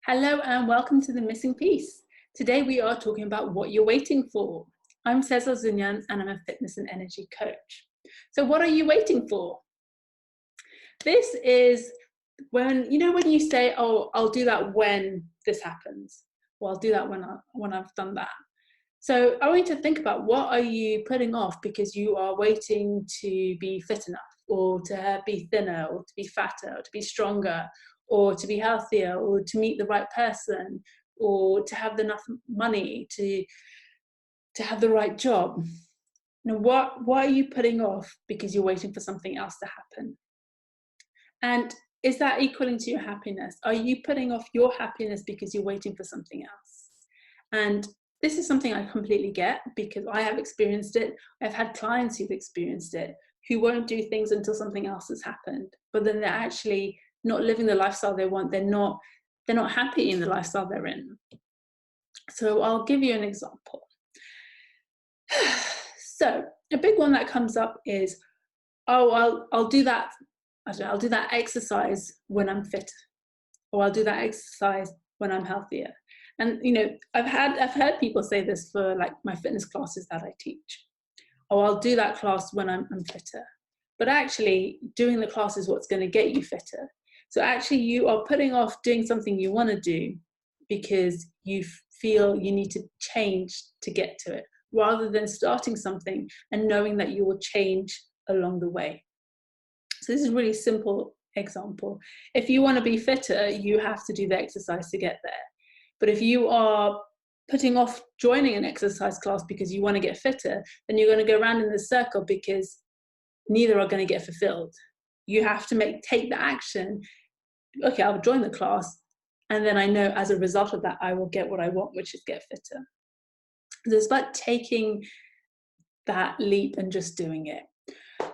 Hello and welcome to The Missing Piece. Today we are talking about what you're waiting for. I'm Cesar Zunyan and I'm a fitness and energy coach. So what are you waiting for? This is when you say, oh, I'll do that when this happens. Well, I'll do that when I've done that. So I want you to think about, what are you putting off because you are waiting to be fit enough, or to be thinner, or to be fatter, or to be stronger, or to be healthier, or to meet the right person, or to have enough money to have the right job. Now, what are you putting off because you're waiting for something else to happen? And is that equaling to your happiness? Are you putting off your happiness because you're waiting for something else? And this is something I completely get, because I have experienced it. I've had clients who've experienced it, who won't do things until something else has happened, but then they're actually not living the lifestyle they want. They're not happy in the lifestyle they're in. So I'll give you an example. So a big one that comes up is, oh, I'll do that. I'll do that exercise when I'm fit, or I'll do that exercise when I'm healthier. And I've heard people say this for like my fitness classes that I teach. Oh, I'll do that class when I'm fitter. But actually, doing the class is what's going to get you fitter. So actually, you are putting off doing something you want to do because you feel you need to change to get to it, rather than starting something and knowing that you will change along the way. So this is a really simple example. If you want to be fitter, you have to do the exercise to get there. But if you are putting off joining an exercise class because you want to get fitter, then you're going to go around in this circle, because neither are going to get fulfilled. You have to take the action. Okay, I'll join the class, and then I know as a result of that, I will get what I want, which is get fitter. So it's about taking that leap and just doing it.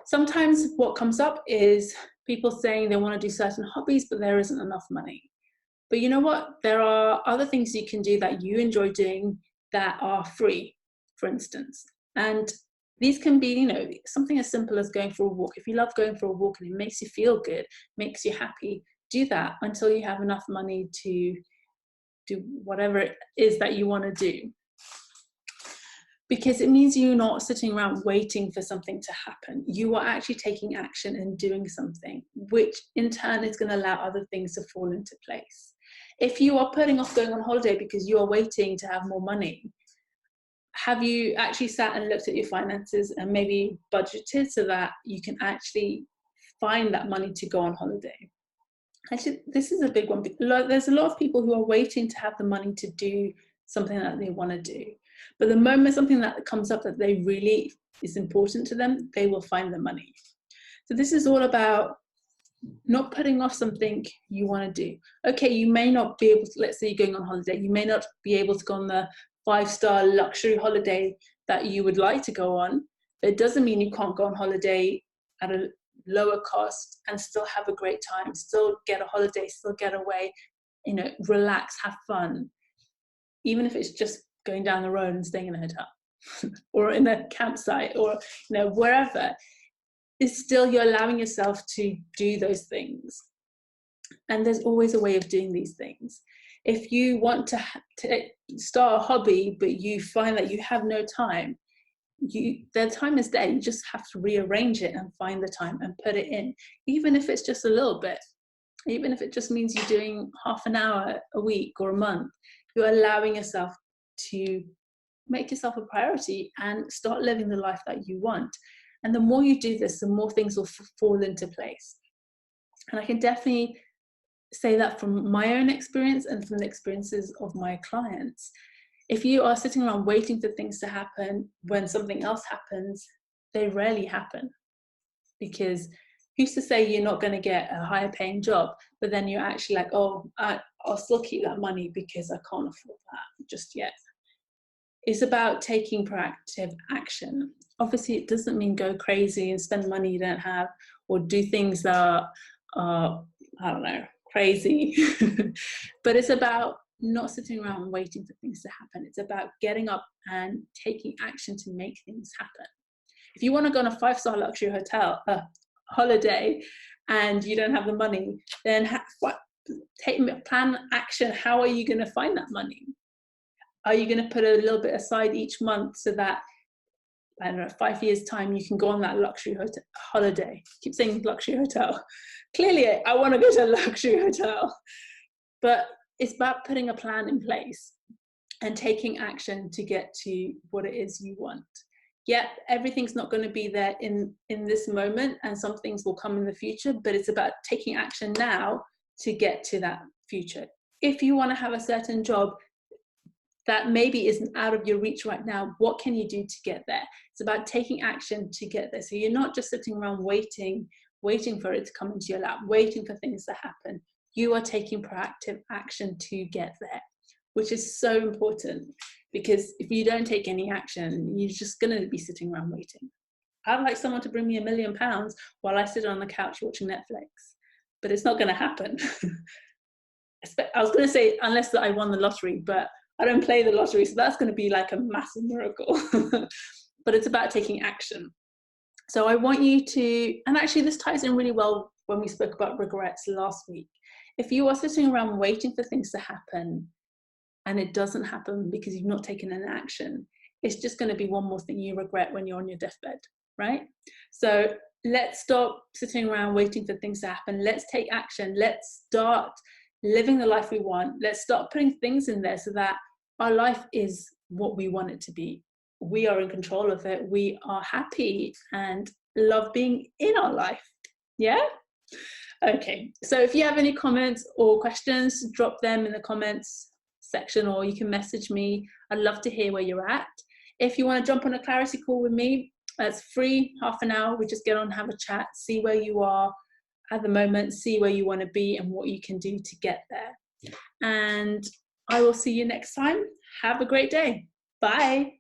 Sometimes what comes up is people saying they want to do certain hobbies, but there isn't enough money. But you know what? There are other things you can do that you enjoy doing that are free, for instance. And these can be, something as simple as going for a walk. If you love going for a walk and it makes you feel good, makes you happy, do that until you have enough money to do whatever it is that you want to do. Because it means you're not sitting around waiting for something to happen. You are actually taking action and doing something, which in turn is going to allow other things to fall into place. If you are putting off going on holiday because you are waiting to have more money, have you actually sat and looked at your finances and maybe budgeted so that you can actually find that money to go on holiday? Actually, this is a big one. There's a lot of people who are waiting to have the money to do something that they want to do. But the moment something that comes up that they really is important to them, they will find the money. So this is all about not putting off something you want to do. Okay, you may not be able to, let's say you're going on holiday, you may not be able to go on the 5-star luxury holiday that you would like to go on, but it doesn't mean you can't go on holiday at a lower cost and still have a great time, still get a holiday, still get away, relax, have fun, even if it's just going down the road and staying in a hotel or in a campsite, or wherever. It's still, you're allowing yourself to do those things. And there's always a way of doing these things. If you want to start a hobby, but you find that you have no time, the time is there. You just have to rearrange it and find the time and put it in, even if it's just a little bit, even if it just means you're doing half an hour a week or a month. You're allowing yourself to make yourself a priority and start living the life that you want. And the more you do this, the more things will fall into place. And I can definitely say that from my own experience and from the experiences of my clients. If you are sitting around waiting for things to happen, when something else happens, they rarely happen. Because who's to say you're not going to get a higher paying job, but then you're actually like, oh, I'll still keep that money because I can't afford that just yet. It's about taking proactive action. Obviously, it doesn't mean go crazy and spend money you don't have, or do things that are I don't know, crazy. But it's about not sitting around and waiting for things to happen. It's about getting up and taking action to make things happen. If you want to go on a 5-star luxury hotel holiday and you don't have the money, then plan action. How are you going to find that money? Are you going to put a little bit aside each month so that, I don't know, 5 years time, you can go on that luxury holiday? Keep saying luxury hotel. Clearly, I want to go to a luxury hotel. But it's about putting a plan in place and taking action to get to what it is you want. Yep, everything's not going to be there in this moment, and some things will come in the future, but it's about taking action now to get to that future. If you want to have a certain job that maybe isn't out of your reach right now, what can you do to get there? It's about taking action to get there. So you're not just sitting around waiting for it to come into your lap, waiting for things to happen. You are taking proactive action to get there, which is so important, because if you don't take any action, you're just going to be sitting around waiting. I'd like someone to bring me £1 million while I sit on the couch watching Netflix, but it's not going to happen. I was going to say, unless I won the lottery, but I don't play the lottery, so that's going to be like a massive miracle. But it's about taking action. So I want you to, and actually this ties in really well when we spoke about regrets last week. If you are sitting around waiting for things to happen and it doesn't happen because you've not taken an action, it's just going to be one more thing you regret when you're on your deathbed, right? So let's stop sitting around waiting for things to happen. Let's take action. Let's start living the life we want. Let's start putting things in there so that our life is what we want it to be. We are in control of it. We are happy and love being in our life. Yeah? Okay. So if you have any comments or questions, drop them in the comments section, or you can message me. I'd love to hear where you're at. If you want to jump on a clarity call with me, it's free, half an hour. We just get on, have a chat, see where you are at the moment, see where you want to be and what you can do to get there. And I will see you next time. Have a great day. Bye.